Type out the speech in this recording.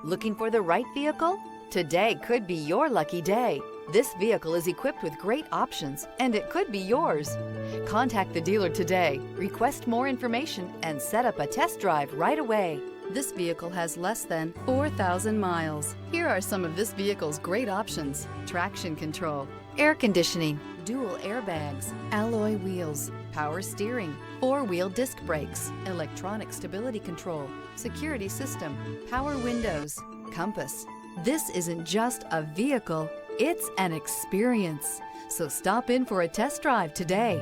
Looking for the right vehicle? Today could be your lucky day. This vehicle is equipped with great options, and it could be yours. Contact the dealer today, request more information, and set up a test drive right away. This vehicle has less than 4,000 miles. Here are some of this vehicle's great options: traction control, air conditioning, dual airbags, alloy wheels, power steering, four-wheel disc brakes, electronic stability control, security system, power windows, compass. This isn't just a vehicle, it's an experience. So stop in for a test drive today.